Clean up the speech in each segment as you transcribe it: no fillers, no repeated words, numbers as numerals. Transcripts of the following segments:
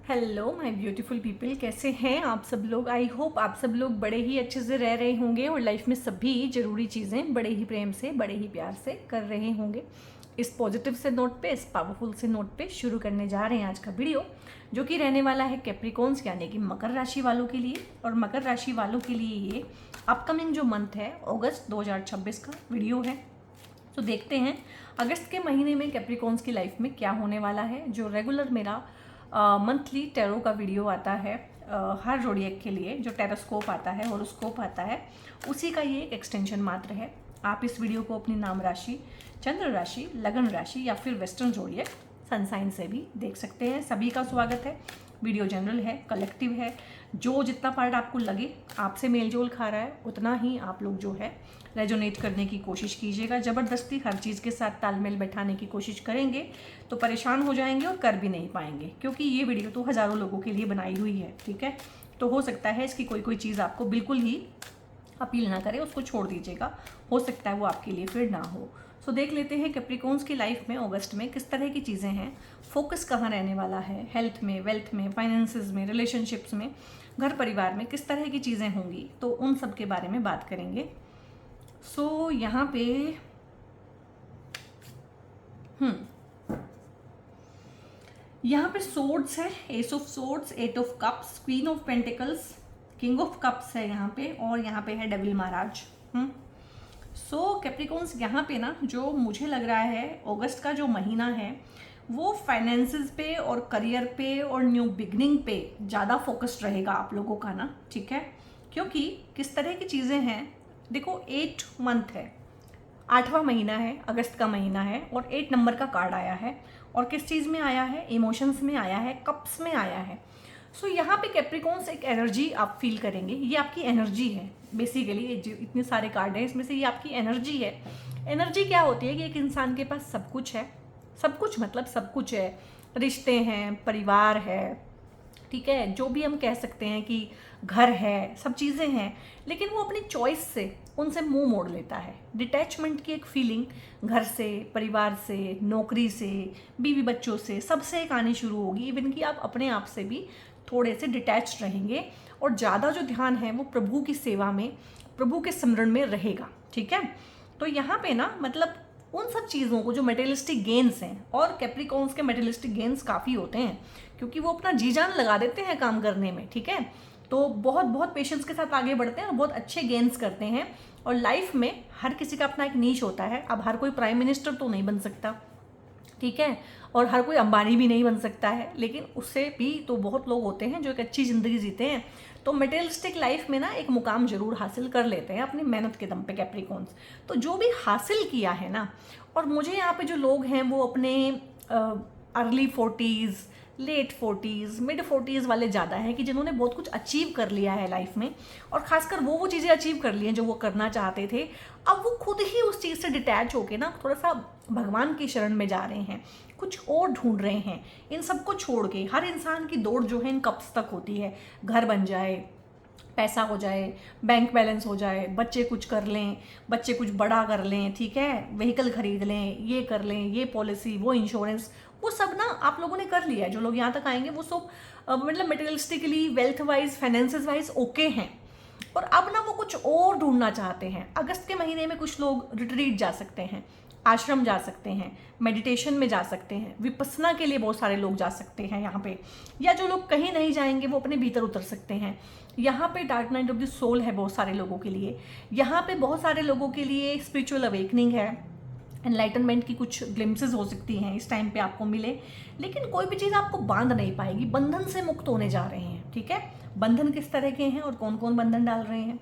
Hello my beautiful people, कैसे हैं आप सब लोग। आई होप आप सब लोग बड़े ही अच्छे से रह रहे होंगे और लाइफ में सभी ज़रूरी चीज़ें बड़े ही प्रेम से, बड़े ही प्यार से कर रहे होंगे। इस पॉजिटिव से नोट पे, इस पावरफुल से नोट पे शुरू करने जा रहे हैं आज का वीडियो, जो कि रहने वाला है कैप्रिकॉन्स यानी कि मकर राशि वालों के लिए। और मकर राशि वालों के लिए ये अपकमिंग जो मंथ है अगस्त 2026 का वीडियो है। तो देखते हैं अगस्त के महीने में कैप्रिकॉन्स की लाइफ में क्या होने वाला है। जो रेगुलर मेरा मंथली टैरो का वीडियो आता है हर जोडिएक के लिए, जो टेरोस्कोप आता है, होरोस्कोप आता है, उसी का ये एक एक्सटेंशन मात्र है। आप इस वीडियो को अपनी नाम राशि, चंद्र राशि, लगन राशि या फिर वेस्टर्न जोडिएक सनसाइन से भी देख सकते हैं। सभी का स्वागत है। वीडियो जनरल है, कलेक्टिव है। जो जितना पार्ट आपको लगे आपसे मेलजोल खा रहा है उतना ही आप लोग जो है रेजोनेट करने की कोशिश कीजिएगा। ज़बरदस्ती हर चीज़ के साथ तालमेल बैठाने की कोशिश करेंगे तो परेशान हो जाएंगे और कर भी नहीं पाएंगे, क्योंकि ये वीडियो तो हज़ारों लोगों के लिए बनाई हुई है। ठीक है, तो हो सकता है इसकी कोई चीज़ आपको बिल्कुल ही अपील ना करे, उसको छोड़ दीजिएगा। हो सकता है वो आपके लिए फिर ना हो। सो देख लेते हैं कैप्रिकॉन्स की लाइफ में अगस्त में किस तरह की चीज़ें हैं, फोकस कहाँ रहने वाला है, हेल्थ में, वेल्थ में, फाइनेंसेस में, रिलेशनशिप्स में, घर परिवार में किस तरह की चीज़ें होंगी, तो उन सब के बारे में बात करेंगे। सो यहाँ पे यहाँ पे सोर्ड्स है, ace of swords, eight of cups, queen of pentacles, king of cups है यहाँ पे, और यहाँ पे है डेविल महाराज। सो कैप्रिकॉन्स यहाँ पे ना, जो मुझे लग रहा है अगस्त का जो महीना है वो फाइनेंसेस पे और करियर पे और न्यू बिगनिंग पे ज़्यादा फोकस्ड रहेगा आप लोगों का ना। ठीक है, क्योंकि किस तरह की चीज़ें हैं, देखो 8 मंथ है, 8वां महीना है, अगस्त का महीना है, और 8 नंबर का कार्ड आया है। और किस चीज़ में आया है, इमोशंस में आया है, कप्स में आया है। सो यहाँ पे कैप्रिकॉन्स एक एनर्जी आप फील करेंगे, ये आपकी एनर्जी है बेसिकली। ये जो इतने सारे कार्ड हैं इसमें से ये आपकी एनर्जी है। एनर्जी क्या होती है कि एक इंसान के पास सब कुछ है, सब कुछ मतलब सब कुछ है, रिश्ते हैं, परिवार है, ठीक है, जो भी हम कह सकते हैं कि घर है, सब चीज़ें हैं, लेकिन वो अपनी चॉइस से उनसे मुंह मोड़ लेता है। डिटैचमेंट की एक फीलिंग घर से, परिवार से, नौकरी से, बीवी बच्चों से, सबसे एक आनी शुरू होगी। इवन कि आप अपने आप से भी थोड़े से डिटैच रहेंगे और ज़्यादा जो ध्यान है वो प्रभु की सेवा में, प्रभु के स्मरण में रहेगा। ठीक है, तो यहाँ पे ना मतलब उन सब चीज़ों को जो मेटेरियलिस्टिक गेन्स हैं, और कैप्रिकॉन्स के मेटेरियलिस्टिक गेन्स काफ़ी होते हैं क्योंकि वो अपना जी जान लगा देते हैं काम करने में। ठीक है, तो बहुत बहुत पेशेंस के साथ आगे बढ़ते हैं और बहुत अच्छे गेन्स करते हैं। और लाइफ में हर किसी का अपना एक नीच होता है। अब हर कोई प्राइम मिनिस्टर तो नहीं बन सकता, ठीक है, और हर कोई अंबानी भी नहीं बन सकता है, लेकिन उससे भी तो बहुत लोग होते हैं जो एक अच्छी ज़िंदगी जीते हैं। तो मटेरियलिस्टिक लाइफ में ना एक मुकाम जरूर हासिल कर लेते हैं अपनी मेहनत के दम पे कैप्रिकॉन्स। तो जो भी हासिल किया है ना, और मुझे यहाँ पे जो लोग हैं वो अपने early 40s, late 40s, mid 40s वाले ज़्यादा हैं कि जिन्होंने बहुत कुछ अचीव कर लिया है लाइफ में, और खासकर वो चीज़ें अचीव कर ली हैं जो वो करना चाहते थे। अब वो खुद ही उस चीज़ से डिटैच होके ना थोड़ा सा भगवान की शरण में जा रहे हैं, कुछ और ढूंढ रहे हैं। इन सबको छोड़ के हर इंसान की दौड़ जो है इन कब्स तक होती है, घर बन जाए, पैसा हो जाए, बैंक बैलेंस हो जाए, बच्चे कुछ कर लें, बच्चे कुछ बड़ा कर लें, ठीक है, व्हीकल खरीद लें, ये कर लें, ये पॉलिसी, वो इंश्योरेंस, वो सब ना आप लोगों ने कर लिया है। जो लोग यहाँ तक आएंगे वो सब मतलब materialistically, wealth wise, finances wise okay हैं, और अब ना वो कुछ और ढूंढना चाहते हैं। अगस्त के महीने में कुछ लोग रिट्रीट जा सकते हैं, आश्रम जा सकते हैं, मेडिटेशन में जा सकते हैं, विपस्सना के लिए बहुत सारे लोग जा सकते हैं यहाँ पे, या जो लोग कहीं नहीं जाएंगे वो अपने भीतर उतर सकते हैं। यहाँ पे dark night of the soul है बहुत सारे लोगों के लिए। यहाँ पे बहुत सारे लोगों के लिए स्पिरिचुअल अवेकनिंग है, एनलाइटनमेंट की कुछ ग्लिम्सेस हो सकती हैं इस टाइम पे आपको मिले। लेकिन कोई भी चीज़ आपको बांध नहीं पाएगी, बंधन से मुक्त होने जा रहे हैं। ठीक है, बंधन किस तरह के हैं और कौन कौन बंधन डाल रहे हैं,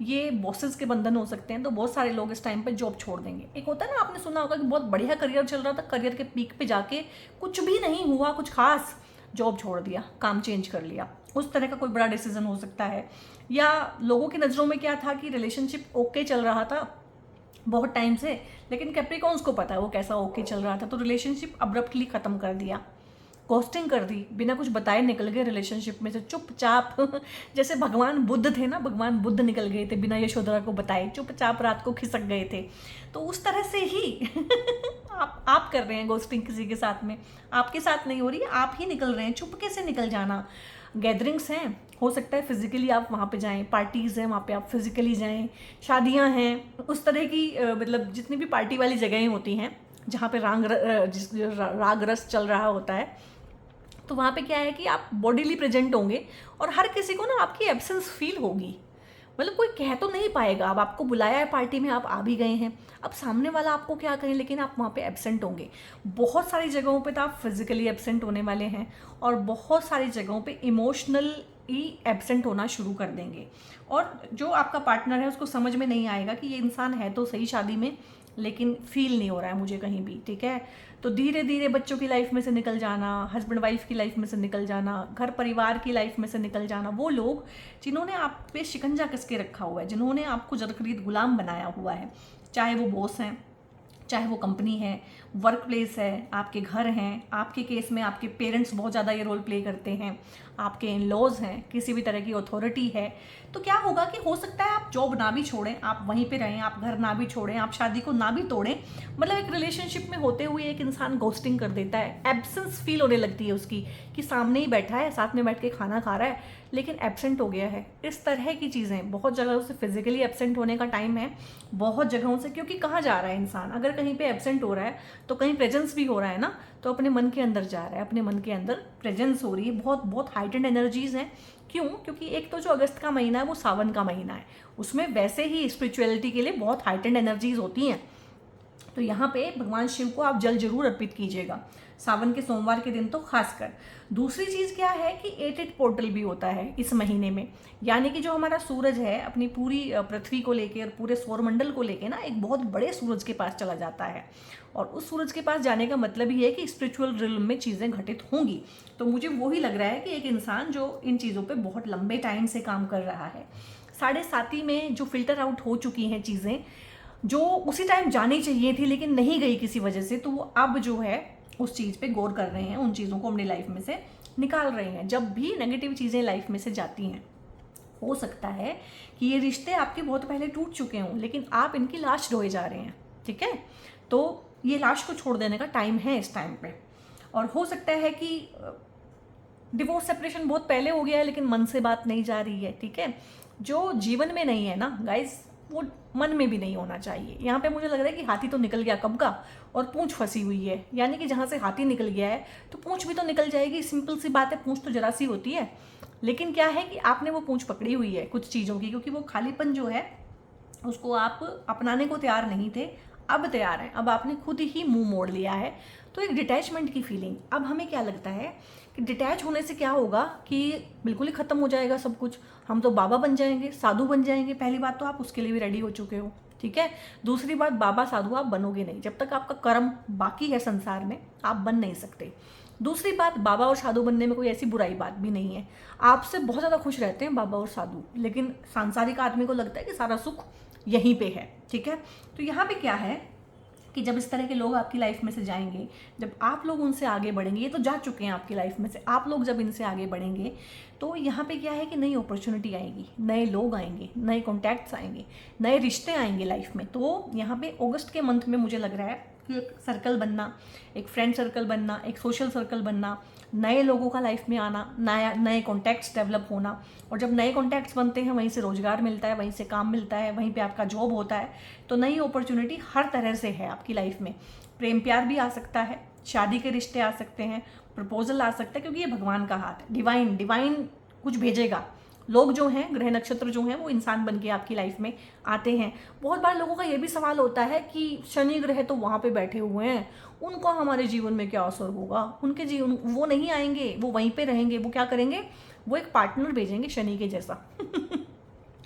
ये बॉसेस के बंधन हो सकते हैं। तो बहुत सारे लोग इस टाइम पे जॉब छोड़ देंगे। एक होता है ना, आपने सुना होगा कि बहुत बढ़िया करियर चल रहा था, करियर के पीक पे जाके कुछ भी नहीं हुआ, कुछ खास, जॉब छोड़ दिया, काम चेंज कर लिया, उस तरह का कोई बड़ा डिसीजन हो सकता है। या लोगों की नज़रों में क्या था कि रिलेशनशिप ओके चल रहा था बहुत टाइम से, लेकिन कैप्रिकॉन्स को पता है वो कैसा ओके चल रहा था, तो रिलेशनशिप अब्रप्टली ख़त्म कर दिया। घोस्टिंग कर दी, बिना कुछ बताए निकल गए रिलेशनशिप में से चुपचाप जैसे भगवान बुद्ध थे ना, भगवान बुद्ध निकल गए थे बिना यशोधरा को बताए, चुपचाप रात को खिसक गए थे। तो उस तरह से ही आप कर रहे हैं घोस्टिंग किसी के साथ में, आपके साथ नहीं हो रही है, आप ही निकल रहे हैं, चुपके से निकल जाना। गैदरिंग्स हैं, हो सकता है फिजिकली आप वहाँ पे जाएं, पार्टीज़ हैं वहाँ पे आप फिजिकली जाएं, शादियाँ हैं, उस तरह की मतलब जितनी भी पार्टी वाली जगहें होती हैं जहाँ पे राग रस चल रहा होता है, तो वहाँ पे क्या है कि आप बॉडीली प्रेजेंट होंगे और हर किसी को ना आपकी एब्सेंस फील होगी। मतलब कोई कह तो नहीं पाएगा, अब आपको बुलाया है पार्टी में, आप आ भी गए हैं, अब सामने वाला आपको क्या कहें, लेकिन आप वहाँ पे एब्सेंट होंगे। बहुत सारी जगहों पे तो आप फिजिकली एब्सेंट होने वाले हैं और बहुत सारी जगहों पे इमोशनली एब्सेंट होना शुरू कर देंगे। और जो आपका पार्टनर है उसको समझ में नहीं आएगा कि ये इंसान है तो सही शादी में, लेकिन फील नहीं हो रहा है मुझे कहीं भी, ठीक है। तो धीरे धीरे बच्चों की लाइफ में से निकल जाना, हस्बैंड वाइफ की लाइफ में से निकल जाना, घर परिवार की लाइफ में से निकल जाना, वो लोग जिन्होंने आप पे शिकंजा कस के रखा हुआ है, जिन्होंने आपको जदखरीद गुलाम बनाया हुआ है, चाहे वो बॉस हैं, चाहे वो कंपनी है, वर्क प्लेस है, आपके घर हैं, आपके केस में आपके पेरेंट्स बहुत ज़्यादा ये रोल प्ले करते हैं, आपके इन लॉज हैं, किसी भी तरह की अथॉरिटी है, तो क्या होगा कि हो सकता है आप जॉब ना भी छोड़ें, आप वहीं पे रहें, आप घर ना भी छोड़ें, आप शादी को ना भी तोड़ें, मतलब एक रिलेशनशिप में होते हुए एक इंसान घोस्टिंग कर देता है, एब्सेंस फील होने लगती है उसकी कि सामने ही बैठा है, साथ में बैठ के खाना खा रहा है, लेकिन एब्सेंट हो गया है। इस तरह की चीज़ें, बहुत जगहों से फिजिकली एब्सेंट होने का टाइम है, बहुत जगहों से, क्योंकि कहाँ जा रहा है इंसान, अगर कहीं पे एब्सेंट हो रहा है तो कहीं प्रेजेंस भी हो रहा है ना, तो अपने मन के अंदर जा रहा है, अपने मन के अंदर प्रेजेंस हो रही है, बहुत बहुत हाइटेंड एनर्जीज हैं। क्यों? क्योंकि एक तो जो अगस्त का महीना है वो सावन का महीना है, उसमें वैसे ही स्पिरिचुअलिटी के लिए बहुत हाइटेंड एनर्जीज होती हैं। तो यहाँ पे भगवान शिव को आप जल जरूर अर्पित कीजिएगा, सावन के सोमवार के दिन तो खासकर। दूसरी चीज़ क्या है कि 8 पोर्टल भी होता है इस महीने में, यानी कि जो हमारा सूरज है अपनी पूरी पृथ्वी को लेके और पूरे सौरमंडल को लेके ना एक बहुत बड़े सूरज के पास चला जाता है, और उस सूरज के पास जाने का मतलब ही है कि स्पिरिचुअल रिल्म में चीज़ें घटित होंगी। तो मुझे वही लग रहा है कि एक इंसान जो इन चीज़ों पर बहुत लंबे टाइम से काम कर रहा है, 7.5 में जो फिल्टर आउट हो चुकी हैं चीज़ें, जो उसी टाइम जानी चाहिए थी लेकिन नहीं गई किसी वजह से, तो वो अब जो है उस चीज़ पे गौर कर रहे हैं, उन चीज़ों को अपनी लाइफ में से निकाल रहे हैं। जब भी नेगेटिव चीज़ें लाइफ में से जाती हैं, हो सकता है कि ये रिश्ते आपके बहुत पहले टूट चुके हों, लेकिन आप इनकी लाश ढोए जा रहे हैं, ठीक है। तो ये लाश को छोड़ देने का टाइम है इस टाइम पे। और हो सकता है कि डिवोर्स सेपरेशन बहुत पहले हो गया है लेकिन मन से बात नहीं जा रही है, ठीक है। जो जीवन में नहीं है ना गाइस, वो मन में भी नहीं होना चाहिए। यहाँ पे मुझे लग रहा है कि हाथी तो निकल गया कब का, और पूंछ फंसी हुई है, यानी कि जहाँ से हाथी निकल गया है तो पूंछ भी तो निकल जाएगी, सिंपल सी बात है, पूंछ तो जरा सी होती है। लेकिन क्या है कि आपने वो पूंछ पकड़ी हुई है कुछ चीज़ों की, क्योंकि वो खालीपन जो है उसको आप अपनाने को तैयार नहीं थे, अब तैयार हैं, अब आपने खुद ही मुंह मोड़ लिया है। तो एक डिटैचमेंट की फीलिंग, अब हमें क्या लगता है कि डिटैच होने से क्या होगा कि बिल्कुल ही ख़त्म हो जाएगा सब कुछ, हम तो बाबा बन जाएंगे, साधु बन जाएंगे। पहली बात तो आप उसके लिए भी रेडी हो चुके हो, ठीक है। दूसरी बात, बाबा साधु आप बनोगे नहीं, जब तक आपका कर्म बाकी है संसार में आप बन नहीं सकते। दूसरी बात, बाबा और साधु बनने में कोई ऐसी बुराई बात भी नहीं है, आपसे बहुत ज़्यादा खुश रहते हैं बाबा और साधु, लेकिन सांसारिक आदमी को लगता है कि सारा सुख यहीं पे है, ठीक है। तो यहाँ पे क्या है कि जब इस तरह के लोग आपकी लाइफ में से जाएंगे, जब आप लोग उनसे आगे बढ़ेंगे, ये तो जा चुके हैं आपकी लाइफ में से, आप लोग जब इनसे आगे बढ़ेंगे तो यहाँ पे क्या है कि नई अपॉर्चुनिटी आएगी, नए लोग आएंगे, नए कॉन्टैक्ट्स आएंगे, नए रिश्ते आएंगे लाइफ में। तो यहाँ पे अगस्त के मंथ में मुझे लग रहा है कि एक सर्कल बनना, एक फ्रेंड सर्कल बनना, एक सोशल सर्कल बनना, नए लोगों का लाइफ में आना, नए कॉन्टैक्ट्स डेवलप होना, और जब नए कॉन्टैक्ट्स बनते हैं वहीं से रोजगार मिलता है, वहीं से काम मिलता है, वहीं पे आपका जॉब होता है। तो नई अपॉर्चुनिटी हर तरह से है आपकी लाइफ में। प्रेम प्यार भी आ सकता है, शादी के रिश्ते आ सकते हैं, प्रपोजल आ सकता है, क्योंकि ये भगवान का हाथ है, डिवाइन कुछ भेजेगा। लोग जो हैं, ग्रह नक्षत्र जो हैं, वो इंसान बन के आपकी लाइफ में आते हैं। बहुत बार लोगों का ये भी सवाल होता है कि शनि ग्रह तो वहाँ पे बैठे हुए हैं, उनका हमारे जीवन में क्या असर होगा, उनके जीवन, वो नहीं आएंगे, वो वहीं पे रहेंगे, वो क्या करेंगे, वो एक पार्टनर भेजेंगे शनि के जैसा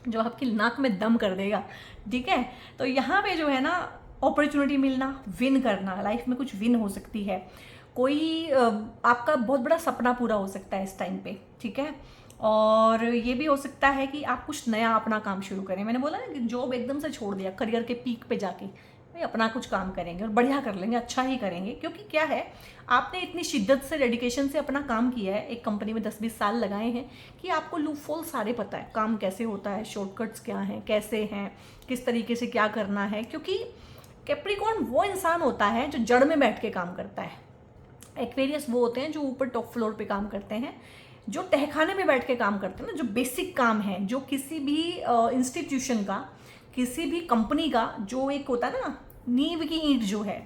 जो आपकी नाक में दम कर देगा, ठीक है। तो यहाँ पे जो है ना, अपॉर्चुनिटी मिलना, विन करना, लाइफ में कुछ विन हो सकती है, कोई आपका बहुत बड़ा सपना पूरा हो सकता है इस टाइम पे, ठीक है। और ये भी हो सकता है कि आप कुछ नया अपना काम शुरू करें। मैंने बोला ना कि जॉब एकदम से छोड़ दिया, करियर के पीक पे जाके भाई अपना कुछ काम करेंगे और बढ़िया कर लेंगे, अच्छा ही करेंगे, क्योंकि क्या है, आपने इतनी शिद्दत से, डेडिकेशन से अपना काम किया है, एक कंपनी में 10-20 साल लगाए हैं कि आपको लूपहोल सारे पता है, काम कैसे होता है, शॉर्टकट्स क्या हैं, कैसे हैं, किस तरीके से क्या करना है। क्योंकि कैप्रिकॉर्न वो इंसान होता है जो जड़ में बैठ के काम करता है। एक्वेरियस वो होते हैं जो ऊपर टॉप फ्लोर पे काम करते हैं, जो तहखाने में बैठ के काम करते हैं ना, जो बेसिक काम है, जो किसी भी इंस्टीट्यूशन का, किसी भी कंपनी का जो एक होता है ना, नींव की ईंट जो है,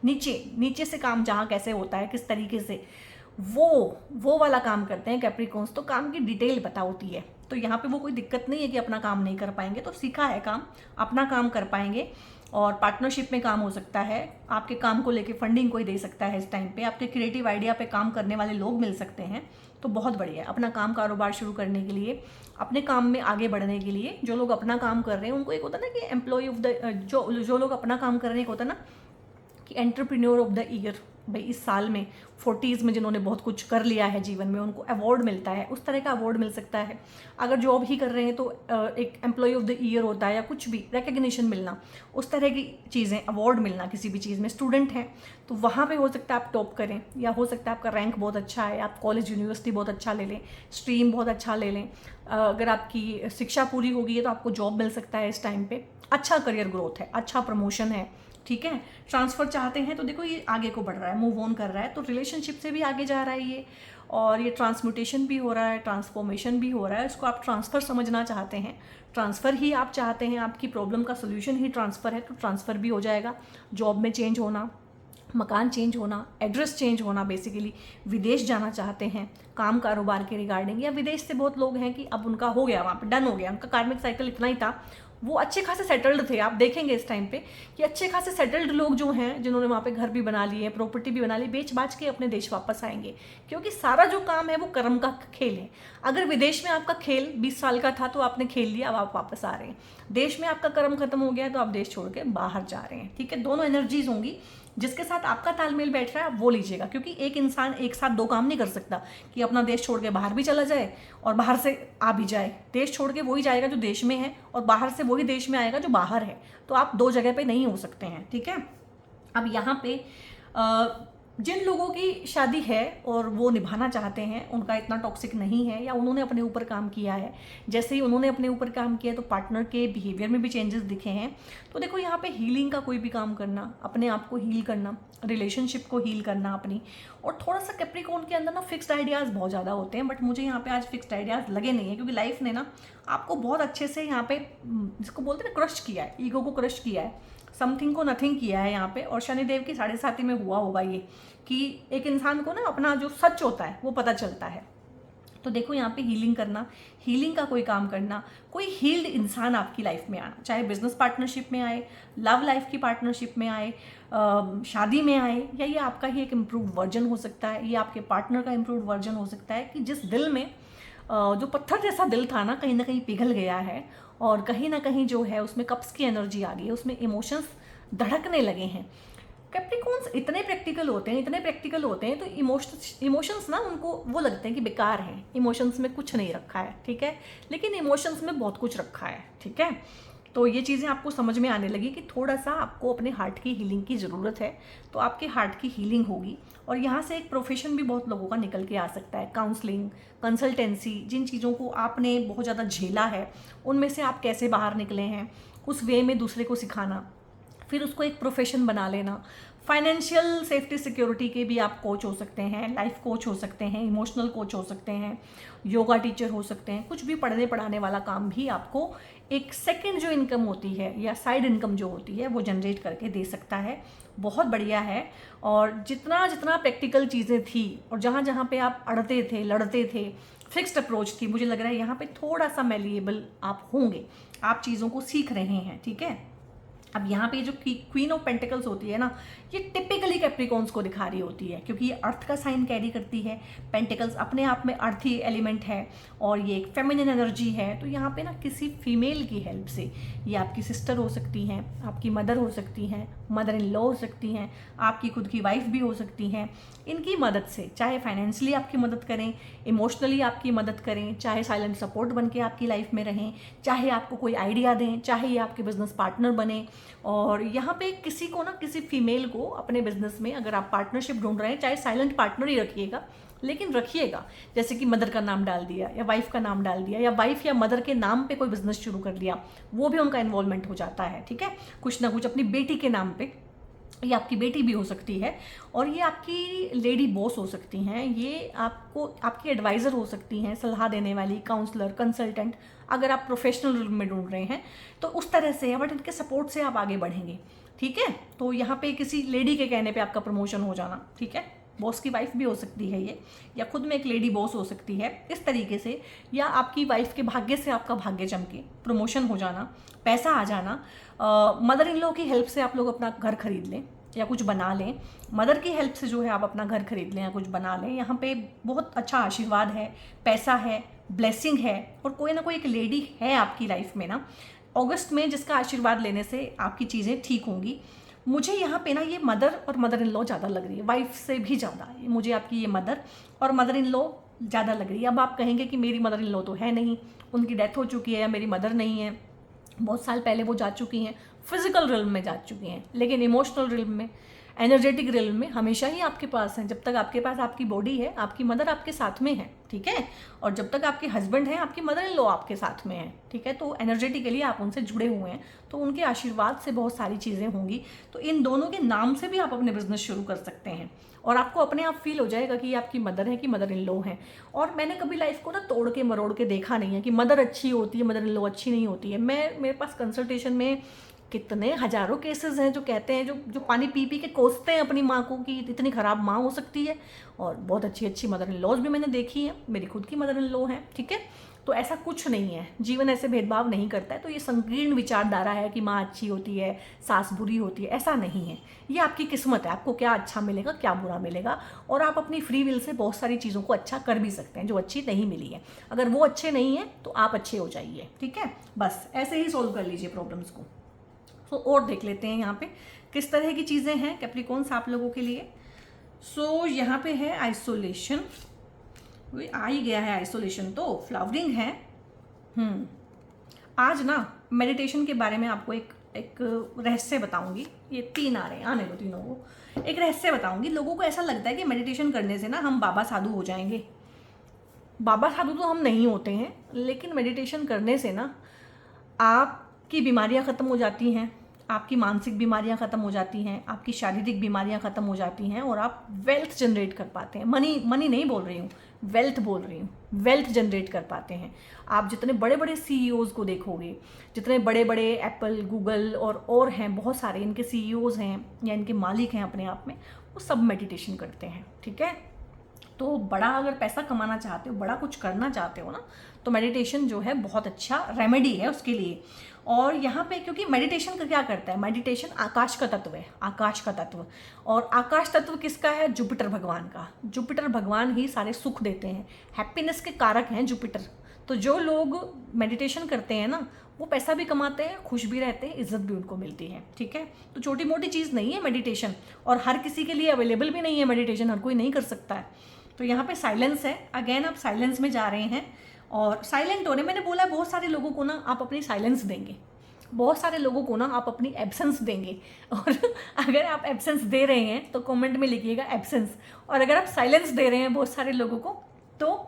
नीचे से काम जहाँ कैसे होता है, किस तरीके से, वो वाला काम करते हैं कैप्रिकॉर्न्स। तो काम की डिटेल पता होती है, तो यहाँ पे वो कोई दिक्कत नहीं है कि अपना काम नहीं कर पाएंगे, तो सीखा है काम, अपना काम कर पाएंगे। और पार्टनरशिप में काम हो सकता है, आपके काम को लेके फंडिंग कोई दे सकता है इस टाइम पे, आपके क्रिएटिव आइडिया पे काम करने वाले लोग मिल सकते हैं, तो बहुत बढ़िया है अपना काम कारोबार शुरू करने के लिए, अपने काम में आगे बढ़ने के लिए। जो लोग अपना काम कर रहे हैं उनको एक होता है ना कि एम्प्लॉय ऑफ द, जो लोग अपना काम कर रहे हैं, एक होता है ना कि एंटरप्रेन्योर ऑफ द ईयर, भाई इस साल में 40s में जिन्होंने बहुत कुछ कर लिया है जीवन में, उनको अवार्ड मिलता है, उस तरह का अवार्ड मिल सकता है। अगर जॉब ही कर रहे हैं तो एक एम्प्लॉय ऑफ द ईयर होता है, या कुछ भी रिकग्निशन मिलना, उस तरह की चीज़ें, अवार्ड मिलना किसी भी चीज़ में। स्टूडेंट हैं तो वहाँ पे हो सकता है आप टॉप करें, या हो सकता है आपका रैंक बहुत अच्छा है, आप कॉलेज यूनिवर्सिटी बहुत अच्छा ले लें, स्ट्रीम बहुत अच्छा ले लें। अगर आपकी शिक्षा पूरी हो गई है तो आपको जॉब मिल सकता है इस टाइम पे, अच्छा करियर ग्रोथ है, अच्छा प्रमोशन है, ठीक है। ट्रांसफ़र चाहते हैं तो देखो ये आगे को बढ़ रहा है, मूव ऑन कर रहा है, तो रिलेशनशिप से भी आगे जा रहा है ये, और ये ट्रांसम्यूटेशन भी हो रहा है, ट्रांसफॉर्मेशन भी हो रहा है। इसको आप ट्रांसफ़र समझना चाहते हैं, ट्रांसफ़र ही आप चाहते हैं, आपकी प्रॉब्लम का सोल्यूशन ही ट्रांसफ़र है, तो ट्रांसफ़र भी हो जाएगा। जॉब में चेंज होना, मकान चेंज होना, एड्रेस चेंज होना, बेसिकली विदेश जाना चाहते हैं काम कारोबार के रिगार्डिंग, या विदेश से बहुत लोग हैं कि अब उनका हो गया, वहाँ पे डन हो गया, उनका कार्मिक साइकिल इतना ही था, वो अच्छे खासे सेटल्ड थे। आप देखेंगे इस टाइम पे कि अच्छे खासे सेटल्ड लोग जो हैं, जिन्होंने वहाँ पे घर भी बना लिए, प्रॉपर्टी भी बना ली, बेच बाच के अपने देश वापस आएंगे, क्योंकि सारा जो काम है वो कर्म का खेल है। अगर विदेश में आपका खेल 20 साल का था तो आपने खेल लिया, अब आप वापस आ रहे हैं। देश में आपका कर्म खत्म हो गया तो आप देश छोड़ के बाहर जा रहे हैं, ठीक है। दोनों एनर्जीज होंगी, जिसके साथ आपका तालमेल बैठ रहा है आप वो लीजिएगा, क्योंकि एक इंसान एक साथ दो काम नहीं कर सकता कि अपना देश छोड़ के बाहर भी चला जाए और बाहर से आ भी जाए। देश छोड़ के वही जाएगा जो देश में है, और बाहर से वही देश में आएगा जो बाहर है, तो आप दो जगह पे नहीं हो सकते हैं, ठीक है। अब यहाँ पे जिन लोगों की शादी है और वो निभाना चाहते हैं, उनका इतना टॉक्सिक नहीं है, या उन्होंने अपने ऊपर काम किया है, जैसे ही उन्होंने अपने ऊपर काम किया तो पार्टनर के बिहेवियर में भी चेंजेस दिखे हैं। तो देखो यहाँ पे हीलिंग का कोई भी काम करना, अपने आप को हील करना, रिलेशनशिप को हील करना अपनी, और थोड़ा सा कैप्रिकॉर्न के अंदर ना फिक्स्ड आइडियाज़ बहुत ज़्यादा होते हैं, बट मुझे यहाँ पे आज फिक्स्ड आइडियाज़ लगे नहीं है, क्योंकि लाइफ ने ना आपको बहुत अच्छे से यहाँ पे, जिसको बोलते हैं ना, क्रश किया है, ईगो को क्रश किया है, समथिंग को नथिंग किया है यहाँ पे। और शनिदेव की 7.5 में हुआ होगा ये, कि एक इंसान को ना अपना जो सच होता है वो पता चलता है। तो देखो यहाँ पे हीलिंग करना, हीलिंग का कोई काम करना, कोई हील्ड इंसान आपकी लाइफ में आना, चाहे बिजनेस पार्टनरशिप में आए, लव लाइफ की पार्टनरशिप में आए, शादी में आए, या ये आपका ही एक इम्प्रूव्ड वर्जन हो सकता है, ये आपके पार्टनर का इम्प्रूव्ड वर्जन हो सकता है, कि जिस दिल में जो पत्थर जैसा दिल था ना कहीं पिघल गया है, और कहीं ना कहीं जो है उसमें कप्स की एनर्जी आ गई है, उसमें इमोशंस धड़कने लगे हैं। कैप्रिकॉर्न्स इतने प्रैक्टिकल होते हैं, तो इमोशंस ना उनको वो लगते हैं कि बेकार हैं, इमोशंस में कुछ नहीं रखा है, ठीक है, लेकिन इमोशंस में बहुत कुछ रखा है, ठीक है। तो ये चीज़ें आपको समझ में आने लगी कि थोड़ा सा आपको अपने हार्ट की हीलिंग की ज़रूरत है, तो आपके हार्ट की हीलिंग होगी। और यहाँ से एक प्रोफेशन भी बहुत लोगों का निकल के आ सकता है, काउंसलिंग, कंसल्टेंसी, जिन चीज़ों को आपने बहुत ज़्यादा झेला है, उनमें से आप कैसे बाहर निकले हैं, उस वे में दूसरे को सिखाना, फिर उसको एक प्रोफेशन बना लेना। फाइनेंशियल सेफ्टी सिक्योरिटी के भी आप कोच हो सकते हैं, लाइफ कोच हो सकते हैं, इमोशनल कोच हो सकते हैं, योगा टीचर हो सकते हैं, कुछ भी पढ़ने पढ़ाने वाला काम भी आपको एक सेकंड जो इनकम होती है या साइड इनकम जो होती है वो जनरेट करके दे सकता है। बहुत बढ़िया है। और जितना जितना प्रैक्टिकल चीज़ें थी और जहाँ जहाँ पे आप अड़ते थे, लड़ते थे, फिक्स्ड अप्रोच थी, मुझे लग रहा है यहाँ पे थोड़ा सा मैलिएबल आप होंगे, आप चीज़ों को सीख रहे हैं, ठीक है। अब यहाँ पे जो क्वीन ऑफ पेंटिकल्स होती है ना, ये टिपिकली कैप्रिकॉर्न्स को दिखा रही होती है, क्योंकि ये अर्थ का साइन कैरी करती है। पेंटिकल्स अपने आप में अर्थी एलिमेंट है और ये एक फेमिनिन एनर्जी है। तो यहाँ पे ना किसी फीमेल की हेल्प से, ये आपकी सिस्टर हो सकती हैं, आपकी मदर हो सकती हैं, मदर इन लॉ हो सकती हैं, आपकी खुद की वाइफ भी हो सकती हैं, इनकी मदद से चाहे फाइनेंशियली आपकी मदद करें, इमोशनली आपकी मदद करें, चाहे साइलेंट सपोर्ट बन के आपकी लाइफ में रहें, चाहे आपको कोई आइडिया दें, चाहे ये आपके बिजनेस पार्टनर बने, और यहाँ पे किसी को ना, किसी फीमेल को अपने बिजनेस में अगर आप पार्टनरशिप ढूंढ रहे हैं, चाहे साइलेंट पार्टनर ही रखिएगा, लेकिन रखिएगा, जैसे कि मदर का नाम डाल दिया या वाइफ का नाम डाल दिया, या वाइफ या मदर के नाम पे कोई बिजनेस शुरू कर लिया, वो भी उनका इन्वॉल्वमेंट हो जाता है, ठीक है। कुछ ना कुछ अपनी बेटी के नाम पे, ये आपकी बेटी भी हो सकती है, और ये आपकी लेडी बॉस हो सकती हैं, ये आपको आपकी एडवाइज़र हो सकती हैं, सलाह देने वाली, काउंसलर, कंसल्टेंट, अगर आप प्रोफेशनल रूप में ढूंढ रहे हैं तो उस तरह से है, बट इनके सपोर्ट से आप आगे बढ़ेंगे, ठीक है। तो यहाँ पे किसी लेडी के कहने पे आपका प्रमोशन हो जाना, ठीक है, बॉस की वाइफ भी हो सकती है ये, या खुद में एक लेडी बॉस हो सकती है इस तरीके से, या आपकी वाइफ के भाग्य से आपका भाग्य चमके, प्रमोशन हो जाना, पैसा आ जाना, मदर इन लॉ की हेल्प से आप लोग अपना घर खरीद लें या कुछ बना लें, मदर की हेल्प से जो है आप अपना घर खरीद लें या कुछ बना लें, यहाँ पे बहुत अच्छा आशीर्वाद है, पैसा है, ब्लेसिंग है, और कोई ना कोई एक लेडी है आपकी लाइफ में ना अगस्त में, जिसका आशीर्वाद लेने से आपकी चीज़ें ठीक होंगी। मुझे यहाँ पे ना ये मदर और मदर इन लॉ ज़्यादा लग रही है, वाइफ से भी ज़्यादा मुझे आपकी ये मदर और मदर इन लॉ ज़्यादा लग रही है। अब आप कहेंगे कि मेरी मदर इन लॉ तो है नहीं, उनकी डेथ हो चुकी है, या मेरी मदर नहीं है, बहुत साल पहले वो जा चुकी हैं, फिजिकल रिल्म में जा चुकी हैं, लेकिन इमोशनल रिल्म में, एनर्जेटिक रिल्म में हमेशा ही आपके पास हैं। जब तक आपके पास आपकी बॉडी है, आपकी मदर आपके साथ में है, ठीक है, और जब तक आपके हस्बैंड हैं, आपकी मदर इन लॉ आपके साथ में है, ठीक है। तो एनर्जेटिकली आप उनसे जुड़े हुए हैं, तो उनके आशीर्वाद से बहुत सारी चीज़ें होंगी। तो इन दोनों के नाम से भी आप अपने बिजनेस शुरू कर सकते हैं, और आपको अपने आप फील हो जाएगा कि ये आपकी मदर है कि मदर इन लॉ है। और मैंने कभी लाइफ को ना तोड़ के मरोड़ के देखा नहीं है कि मदर अच्छी होती है, मदर इन लॉ अच्छी नहीं होती है। मेरे पास कंसल्टेशन में कितने हजारों केसेस हैं जो कहते हैं, जो पानी पी पी के कोसते हैं अपनी माँ को कि इतनी ख़राब माँ हो सकती है, और बहुत अच्छी अच्छी मदर इन लॉज भी मैंने देखी हैं, मेरी खुद की मदर इन लॉ हैं, ठीक है। तो ऐसा कुछ नहीं है, जीवन ऐसे भेदभाव नहीं करता है। तो ये संकीर्ण विचारधारा है कि माँ अच्छी होती है, सास बुरी होती है, ऐसा नहीं है। ये आपकी किस्मत है, आपको क्या अच्छा मिलेगा, क्या बुरा मिलेगा, और आप अपनी फ्री विल से बहुत सारी चीज़ों को अच्छा कर भी सकते हैं जो अच्छी नहीं मिली है। अगर वो अच्छे नहीं है तो आप अच्छे हो जाइए, ठीक है। बस ऐसे ही सोल्व कर लीजिए प्रॉब्लम्स को। तो और देख लेते हैं यहाँ पे किस तरह की चीज़ें हैं कैप्रिकॉन्स आप लोगों के लिए। सो यहाँ पे है आइसोलेशन, आ ही गया है आइसोलेशन, तो फ्लावरिंग है। आज ना मेडिटेशन के बारे में आपको एक रहस्य बताऊंगी। ये 3 आ रहे हैं, आने दो तीनों को। एक रहस्य बताऊंगी। लोगों को ऐसा लगता है कि मेडिटेशन करने से ना हम बाबा साधु हो जाएंगे। बाबा साधु तो हम नहीं होते हैं, लेकिन मेडिटेशन करने से ना आपकी बीमारियां ख़त्म हो जाती हैं, आपकी मानसिक बीमारियां ख़त्म हो जाती हैं, आपकी शारीरिक बीमारियां ख़त्म हो जाती हैं, और आप वेल्थ जनरेट कर पाते हैं। मनी नहीं बोल रही हूँ, वेल्थ बोल रही हूँ, वेल्थ जनरेट कर पाते हैं। आप जितने बड़े बड़े CEOs को देखोगे, जितने बड़े बड़े एप्पल, गूगल और हैं बहुत सारे, इनके CEOs हैं या इनके मालिक हैं अपने आप में, वो सब मेडिटेशन करते हैं, ठीक है। तो बड़ा अगर पैसा कमाना चाहते हो, बड़ा कुछ करना चाहते हो ना, तो मेडिटेशन जो है बहुत अच्छा रेमेडी है उसके लिए। और यहाँ पे क्योंकि मेडिटेशन का क्या करता है, मेडिटेशन आकाश का तत्व है, आकाश का तत्व। और आकाश तत्व किसका है, जुपिटर भगवान का। जुपिटर भगवान ही सारे सुख देते हैं, हैप्पीनेस के कारक हैं जुपिटर। तो जो लोग मेडिटेशन करते हैं ना, वो पैसा भी कमाते हैं, खुश भी रहते हैं, इज्जत भी उनको मिलती है, ठीक है। तो छोटी मोटी चीज़ नहीं है मेडिटेशन, और हर किसी के लिए अवेलेबल भी नहीं है मेडिटेशन, हर कोई नहीं कर सकता है। तो यहाँ पे साइलेंस है, अगेन आप साइलेंस में जा रहे हैं, और साइलेंट होने, मैंने बोला बहुत सारे लोगों को ना आप अपनी साइलेंस देंगे, बहुत सारे लोगों को ना आप अपनी एब्सेंस देंगे। और अगर आप एब्सेंस दे रहे हैं तो कमेंट में लिखिएगा एब्सेंस, और अगर आप साइलेंस दे रहे हैं बहुत सारे लोगों को तो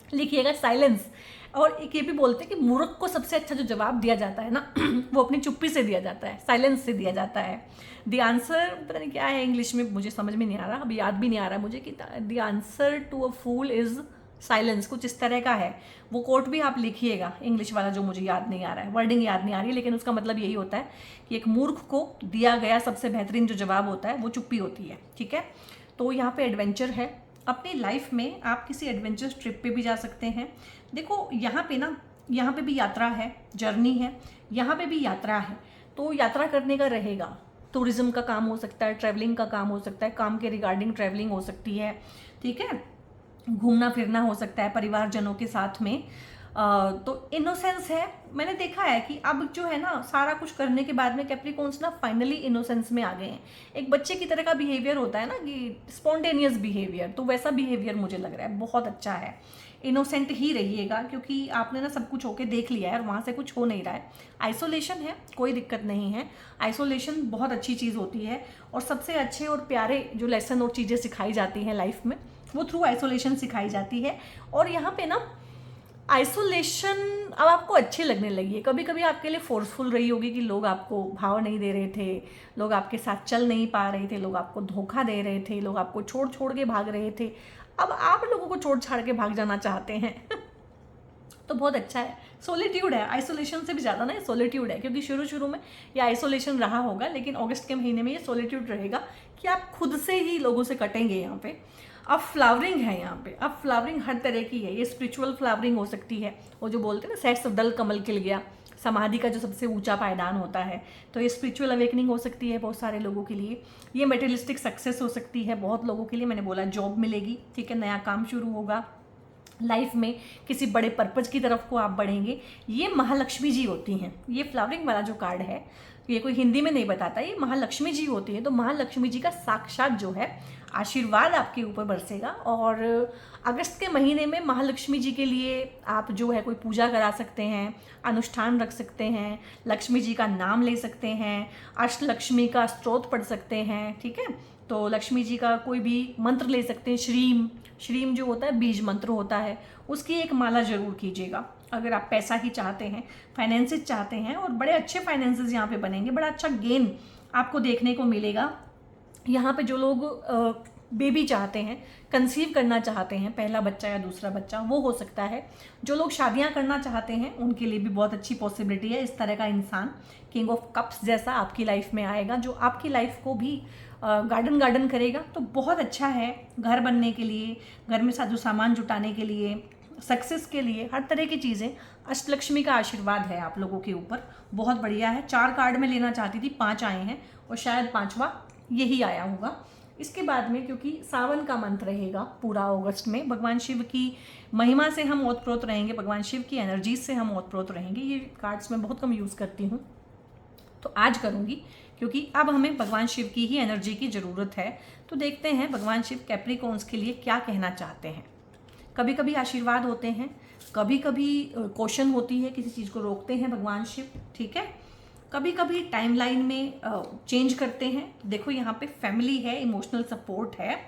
लिखिएगा साइलेंस। और एक ये भी बोलते हैं कि मूर्ख को सबसे अच्छा जो जवाब दिया जाता है ना वो अपनी चुप्पी से दिया जाता है, साइलेंस से दिया जाता है। द आंसर पता नहीं क्या है इंग्लिश में, मुझे समझ में नहीं आ रहा, अभी याद भी नहीं आ रहा मुझे, कि the answer to a fool is silence, कुछ इस तरह का है। वो कोट भी आप लिखिएगा, इंग्लिश वाला जो मुझे याद नहीं आ रहा है, वर्डिंग याद नहीं आ रही है, लेकिन उसका मतलब यही होता है कि एक मूर्ख को दिया गया सबसे बेहतरीन जो जवाब होता है वो चुप्पी होती है, ठीक है। तो यहाँ पे एडवेंचर है, अपनी लाइफ में आप किसी एडवेंचर ट्रिप पे भी जा सकते हैं। देखो यहाँ पे ना, यहाँ पे भी यात्रा है, जर्नी है, यहाँ पे भी यात्रा है। तो यात्रा करने का रहेगा, टूरिज्म का काम हो सकता है, ट्रैवलिंग का काम हो सकता है, काम के रिगार्डिंग ट्रैवलिंग हो सकती है, ठीक है, घूमना फिरना हो सकता है परिवारजनों के साथ में। तो इनोसेंस है, मैंने देखा है कि अब जो है ना, सारा कुछ करने के बाद में कैप्रिकॉन्स ना फाइनली इनोसेंस में आ गए हैं। एक बच्चे की तरह का बिहेवियर होता है ना, कि स्पॉन्टेनियस बिहेवियर, तो वैसा बिहेवियर मुझे लग रहा है बहुत अच्छा है। इनोसेंट ही रहिएगा, क्योंकि आपने ना सब कुछ होके देख लिया है और वहाँ से कुछ हो नहीं रहा है। आइसोलेशन है, कोई दिक्कत नहीं है, आइसोलेशन बहुत अच्छी चीज़ होती है। और सबसे अच्छे और प्यारे जो लेसन और चीज़ें सिखाई जाती हैं लाइफ में, वो थ्रू आइसोलेशन सिखाई जाती है। और यहाँ पे ना आइसोलेशन अब आपको अच्छी लगने लगी है। कभी कभी आपके लिए फोर्सफुल रही होगी कि लोग आपको भाव नहीं दे रहे थे, लोग आपके साथ चल नहीं पा रहे थे, लोग आपको धोखा दे रहे थे, लोग आपको छोड़ छोड़ के भाग रहे थे। अब आप लोगों को छोड़ छाड़ के भाग जाना चाहते हैं तो बहुत अच्छा है। सोलिट्यूड है, आइसोलेशन से भी ज़्यादा ना सोलिट्यूड है, क्योंकि शुरू शुरू में ये आइसोलेशन रहा होगा, लेकिन अगस्त के महीने में ये सोलिट्यूड रहेगा कि आप खुद से ही लोगों से कटेंगे यहाँ पे। अब फ्लावरिंग है यहाँ पे, अब फ्लावरिंग हर तरह की है। ये स्पिरिचुअल फ्लावरिंग हो सकती है, वो जो बोलते हैं ना सेट्स डल कमल खिल गया, समाधि का जो सबसे ऊंचा पायदान होता है, तो ये स्पिरिचुअल अवेकनिंग हो सकती है बहुत सारे लोगों के लिए। ये मेटेरियलिस्टिक सक्सेस हो सकती है बहुत लोगों के लिए। मैंने बोला जॉब मिलेगी, ठीक है, नया काम शुरू होगा लाइफ में, किसी बड़े पर्पज की तरफ को आप बढ़ेंगे। ये महालक्ष्मी जी होती हैं। ये फ्लावरिंग वाला जो कार्ड है, ये कोई हिंदी में नहीं बताता, ये महालक्ष्मी जी होती है। तो महालक्ष्मी जी का साक्षात जो है आशीर्वाद आपके ऊपर बरसेगा। और अगस्त के महीने में महालक्ष्मी जी के लिए आप जो है कोई पूजा करा सकते हैं, अनुष्ठान रख सकते हैं, लक्ष्मी जी का नाम ले सकते हैं, अष्टलक्ष्मी का स्तोत्र पढ़ सकते हैं, ठीक है। तो लक्ष्मी जी का कोई भी मंत्र ले सकते हैं। श्रीम, श्रीम जो होता है बीज मंत्र होता है, उसकी एक माला जरूर कीजिएगा। अगर आप पैसा ही चाहते हैं, फाइनेंसेस चाहते हैं, और बड़े अच्छे फाइनेंसेस यहाँ पे बनेंगे, बड़ा अच्छा गेन आपको देखने को मिलेगा। यहाँ पे जो लोग बेबी चाहते हैं, कंसीव करना चाहते हैं, पहला बच्चा या दूसरा बच्चा, वो हो सकता है। जो लोग शादियाँ करना चाहते हैं उनके लिए भी बहुत अच्छी पॉसिबिलिटी है। इस तरह का इंसान किंग ऑफ कप्स जैसा आपकी लाइफ में आएगा, जो आपकी लाइफ को भी गार्डन गार्डन करेगा। तो बहुत अच्छा है घर बनने के लिए, घर में साजो सामान जुटाने के लिए, सक्सेस के लिए, हर तरह की चीज़ें। अष्टलक्ष्मी का आशीर्वाद है आप लोगों के ऊपर, बहुत बढ़िया है। 4 कार्ड में लेना चाहती थी, 5 आए हैं, और शायद 5वां यही आया होगा। इसके बाद में क्योंकि सावन का मंत्र रहेगा पूरा अगस्त में, भगवान शिव की महिमा से हम ओतप्रोत रहेंगे, भगवान शिव की एनर्जीज से हम ओतप्रोत रहेंगे। ये कार्ड्स मैं बहुत कम यूज़ करती हूँ, तो आज करूँगी, क्योंकि अब हमें भगवान शिव की ही एनर्जी की ज़रूरत है। तो देखते हैं भगवान शिव कैप्रिकॉन्स के लिए क्या कहना चाहते हैं। कभी कभी आशीर्वाद होते हैं, कभी कभी क्वेश्चन होती है, किसी चीज़ को रोकते हैं भगवान शिव, ठीक है। कभी कभी टाइमलाइन में चेंज करते हैं। देखो यहाँ पे फैमिली है, इमोशनल सपोर्ट है।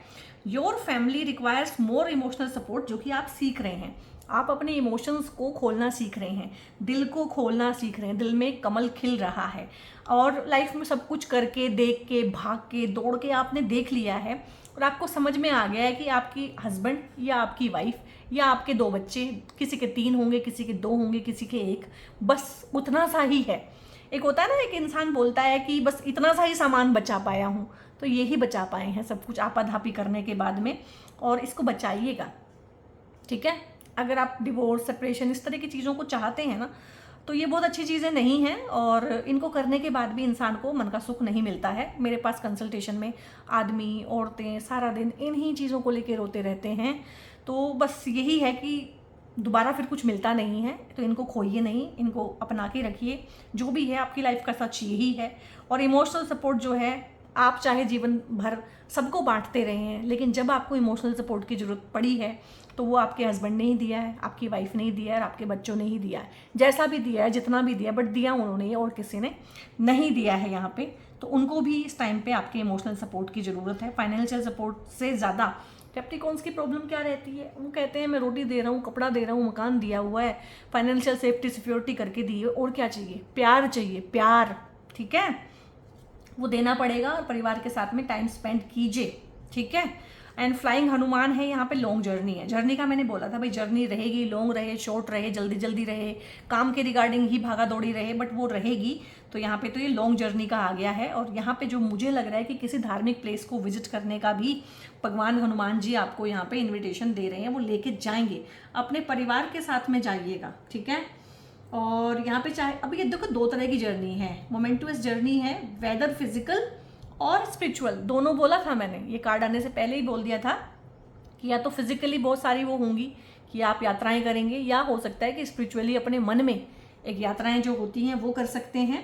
Your family requires more emotional support, जो कि आप सीख रहे हैं। आप अपने इमोशंस को खोलना सीख रहे हैं, दिल को खोलना सीख रहे हैं, दिल में कमल खिल रहा है। और लाइफ में सब कुछ करके, देख के, भाग के, दौड़ के आपने देख लिया है, और आपको समझ में आ गया है कि आपकी हस्बैंड या आपकी वाइफ या आपके 2 बच्चे, किसी के 3 होंगे, किसी के 2 होंगे, किसी के 1, बस उतना सा ही है। एक होता है ना, एक इंसान बोलता है कि बस इतना सा ही सामान बचा पाया हूँ, तो यही बचा पाए हैं सब कुछ आपाधापी करने के बाद में, और इसको बचाइएगा, ठीक है। अगर आप डिवोर्स, सेपरेशन, इस तरह की चीज़ों को चाहते हैं ना, तो ये बहुत अच्छी चीज़ें नहीं हैं, और इनको करने के बाद भी इंसान को मन का सुख नहीं मिलता है। मेरे पास कंसल्टेशन में आदमी, औरतें सारा दिन इन्हीं चीज़ों को लेकर रोते रहते हैं। तो बस यही है कि दोबारा फिर कुछ मिलता नहीं है, तो इनको खोइए नहीं, इनको अपना के रखिए। जो भी है आपकी लाइफ का सच यही है। और इमोशनल सपोर्ट जो है, आप चाहे जीवन भर सबको बांटते रहे हैं, लेकिन जब आपको इमोशनल सपोर्ट की ज़रूरत पड़ी है, तो वो आपके हस्बैंड ने ही दिया है, आपकी वाइफ ने ही दिया है, और आपके बच्चों ने ही दिया है। जैसा भी दिया है, जितना भी दिया, बट दिया उन्होंने ही, और किसी ने नहीं दिया है यहाँ पे। तो उनको भी इस टाइम पे आपके इमोशनल सपोर्ट की ज़रूरत है। फाइनेंशियल सपोर्ट से ज़्यादा कैप्रिकॉन्स की प्रॉब्लम क्या रहती है, वो कहते हैं मैं रोटी दे रहा हूँ, कपड़ा दे रहा हूँ, मकान दिया हुआ है, फाइनेंशियल सेफ्टी सिक्योरिटी करके दी है, और क्या चाहिए, प्यार चाहिए, प्यार, ठीक है, वो देना पड़ेगा। और परिवार के साथ में टाइम स्पेंड कीजिए, ठीक है। एंड फ्लाइंग हनुमान है यहाँ पे, लॉन्ग जर्नी है। जर्नी का मैंने बोला था भाई, जर्नी रहेगी, लॉन्ग रहे, शॉर्ट रहे, जल्दी जल्दी रहे, काम के रिगार्डिंग ही भागा दौड़ी रहे, बट वो रहेगी। तो यहाँ पे तो ये लॉन्ग जर्नी का आ गया है। और यहाँ पे जो मुझे लग रहा है कि किसी धार्मिक प्लेस को विजिट करने का भी भगवान हनुमान जी आपको यहाँ पे इन्विटेशन दे रहे हैं, वो लेके जाएंगे। अपने परिवार के साथ में जाइएगा, ठीक है। और यहाँ पे चाहे, अब ये देखो 2 तरह की जर्नी है, मोमेंटुअस जर्नी है, वेदर फिजिकल और स्पिरिचुअल, दोनों बोला था मैंने, ये कार्ड आने से पहले ही बोल दिया था कि या तो फिजिकली बहुत सारी वो होंगी कि आप यात्राएं करेंगे, या हो सकता है कि स्पिरिचुअली अपने मन में एक यात्राएं जो होती हैं वो कर सकते हैं।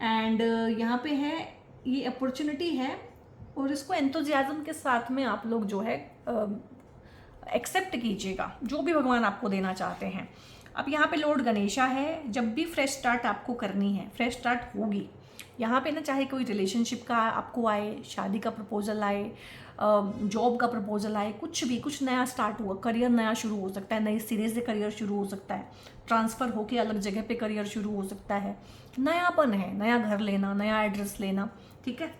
एंड यहाँ पे है ये अपॉर्चुनिटी है, और इसको एंथुजियाज्म के साथ में आप लोग जो है एक्सेप्ट कीजिएगा, जो भी भगवान आपको देना चाहते हैं। अब यहाँ पे लॉर्ड गणेशा है, जब भी फ्रेश स्टार्ट आपको करनी है, फ्रेश स्टार्ट होगी यहाँ पे ना, चाहे कोई रिलेशनशिप का आपको आए, शादी का प्रपोजल आए, जॉब का प्रपोजल आए, कुछ भी, कुछ नया स्टार्ट हुआ, करियर नया शुरू हो सकता है, नए सिरे से करियर शुरू हो सकता है, ट्रांसफ़र होके अलग जगह पे करियर शुरू हो सकता है, नयापन है, नया घर लेना, नया एड्रेस लेना, ठीक है।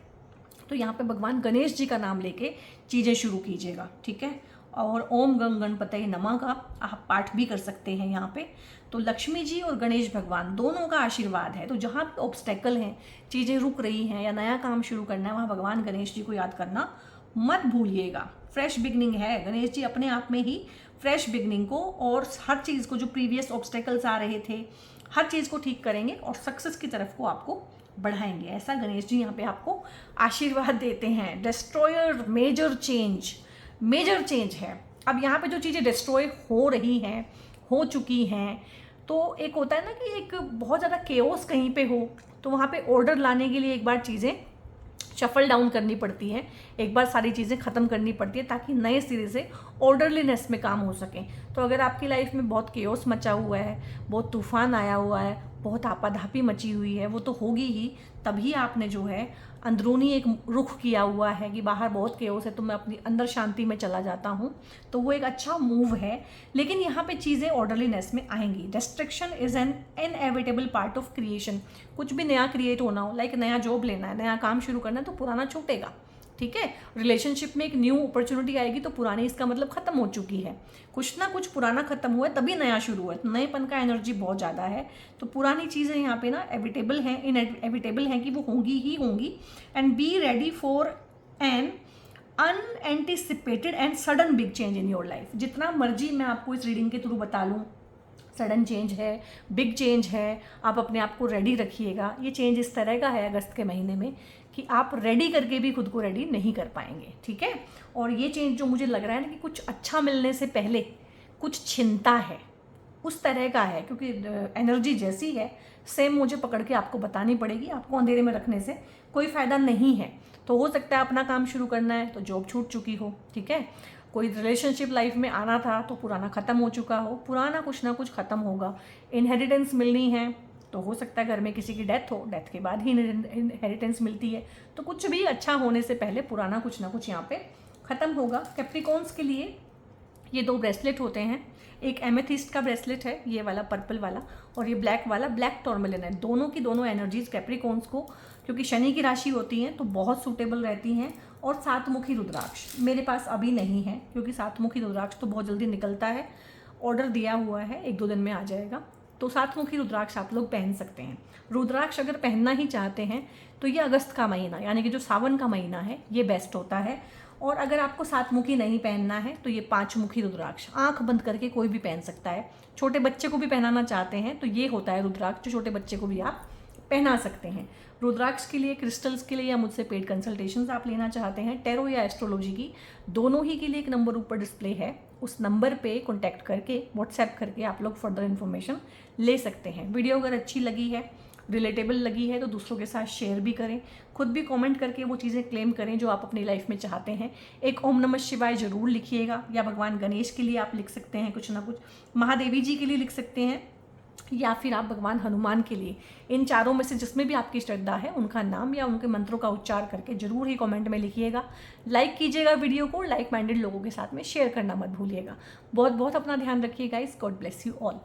तो यहाँ पे भगवान गणेश जी का नाम लेके चीज़ें शुरू कीजिएगा, ठीक है। और ओम गंग गणपतये नमः का आप पाठ भी कर सकते हैं यहाँ पे। तो लक्ष्मी जी और गणेश भगवान दोनों का आशीर्वाद है। तो जहाँ पे ऑब्स्टेकल हैं, चीज़ें रुक रही हैं या नया काम शुरू करना है, वहाँ भगवान गणेश जी को याद करना मत भूलिएगा। फ्रेश बिगनिंग है, गणेश जी अपने आप में ही फ्रेश बिगनिंग को और हर चीज़ को, जो प्रीवियस ऑब्स्टेकल्स आ रहे थे, हर चीज़ को ठीक करेंगे और सक्सेस की तरफ को आपको बढ़ाएंगे। ऐसा गणेश जी यहाँ पे आपको आशीर्वाद देते हैं। डिस्ट्रॉयर मेजर चेंज है। अब यहाँ पे जो चीज़ें डिस्ट्रॉय हो रही हैं, हो चुकी हैं, तो एक होता है ना कि एक बहुत ज़्यादा केओस कहीं पे हो, तो वहाँ पे ऑर्डर लाने के लिए एक बार चीज़ें शफल डाउन करनी पड़ती है, एक बार सारी चीज़ें ख़त्म करनी पड़ती है, ताकि नए सिरे से ऑर्डरलीनेस में काम हो सके। तो अगर आपकी लाइफ में बहुत केओस मचा हुआ है, बहुत तूफान आया हुआ है, बहुत आपाधापी मची हुई है, वो तो होगी ही। तभी आपने जो है अंदरूनी एक रुख किया हुआ है कि बाहर बहुत केओस है, तो मैं अपनी अंदर शांति में चला जाता हूँ, तो वो एक अच्छा मूव है। लेकिन यहाँ पे चीज़ें ऑर्डरलीनेस में आएंगी। Distraction is an inevitable part of creation. कुछ भी नया क्रिएट होना हो, लाइक नया जॉब लेना है, नया काम शुरू करना है, तो पुराना छूटेगा, ठीक है। रिलेशनशिप में एक न्यू अपॉर्चुनिटी आएगी, तो पुरानी इसका मतलब ख़त्म हो चुकी है। कुछ ना कुछ पुराना ख़त्म हुआ है, तभी नया शुरू हुआ है। नएपन का एनर्जी बहुत ज़्यादा है, तो पुरानी चीज़ें यहाँ पे ना एविटेबल हैं, इनएविटेबल हैं कि वो होंगी ही होंगी। And be ready for an unanticipated and sudden big change in your life. जितना मर्जी मैं आपको इस रीडिंग के थ्रू बता लूँ, सडन चेंज है, बिग चेंज है, आप अपने आप को रेडी रखिएगा। ये चेंज इस तरह का है अगस्त के महीने में कि आप रेडी करके भी खुद को रेडी नहीं कर पाएंगे, ठीक है। और ये चेंज जो मुझे लग रहा है ना कि कुछ अच्छा मिलने से पहले कुछ चिंता है, उस तरह का है, क्योंकि एनर्जी जैसी है सेम मुझे पकड़ के आपको बतानी पड़ेगी। आपको अंधेरे में रखने से कोई फ़ायदा नहीं है। तो हो सकता है अपना काम शुरू करना है तो जॉब छूट चुकी हो, ठीक है। कोई रिलेशनशिप लाइफ में आना था तो पुराना ख़त्म हो चुका हो, पुराना कुछ ना कुछ ख़त्म होगा। इनहेरिटेंस मिलनी है तो हो सकता है घर में किसी की डेथ हो, डेथ के बाद ही इनहेरिटेंस मिलती है। तो कुछ भी अच्छा होने से पहले पुराना कुछ ना कुछ यहाँ पे ख़त्म होगा। कैप्रिकॉर्न्स के लिए ये 2 ब्रेसलेट होते हैं। एक एमेथिस्ट का ब्रेसलेट है, ये वाला पर्पल वाला, और ये ब्लैक वाला ब्लैक टॉर्मेलिन है। दोनों की दोनों एनर्जीज कैप्रिकॉर्न्स को, क्योंकि शनि की राशि होती हैं, तो बहुत सूटेबल रहती हैं। और 7-मुखी रुद्राक्ष मेरे पास अभी नहीं है, क्योंकि 7-मुखी रुद्राक्ष तो बहुत जल्दी निकलता है, ऑर्डर दिया हुआ है, 1-2 दिन में आ जाएगा। तो 7-मुखी रुद्राक्ष आप लोग पहन सकते हैं। रुद्राक्ष अगर पहनना ही चाहते हैं तो ये अगस्त का महीना, यानी कि जो सावन का महीना है, ये बेस्ट होता है। और अगर आपको 7-मुखी नहीं पहनना है तो ये 5-मुखी रुद्राक्ष आंख बंद करके कोई भी पहन सकता है। छोटे बच्चे को भी पहनाना चाहते हैं तो ये होता है रुद्राक्ष, जो छोटे बच्चे को भी आप पहना सकते हैं। रुद्राक्ष के लिए, क्रिस्टल्स के लिए या मुझसे पेड कंसल्टेशंस आप लेना चाहते हैं, टैरो या एस्ट्रोलॉजी की, दोनों ही के लिए एक नंबर ऊपर डिस्प्ले है, उस नंबर पे कॉन्टैक्ट करके, व्हाट्सएप करके आप लोग फर्दर इन्फॉर्मेशन ले सकते हैं। वीडियो अगर अच्छी लगी है, रिलेटेबल लगी है, तो दूसरों के साथ शेयर भी करें, खुद भी कमेंट करके वो चीज़ें क्लेम करें जो आप अपनी लाइफ में चाहते हैं। एक ओम नमः शिवाय ज़रूर लिखिएगा, या भगवान गणेश के लिए आप लिख सकते हैं कुछ ना कुछ, महादेवी जी के लिए लिख सकते हैं, या फिर आप भगवान हनुमान के लिए। इन चारों में से जिसमें भी आपकी श्रद्धा है उनका नाम या उनके मंत्रों का उच्चार करके जरूर ही कमेंट में लिखिएगा। लाइक कीजिएगा वीडियो को, लाइक माइंडेड लोगों के साथ में शेयर करना मत भूलिएगा। बहुत बहुत अपना ध्यान रखिएगा। God bless you all.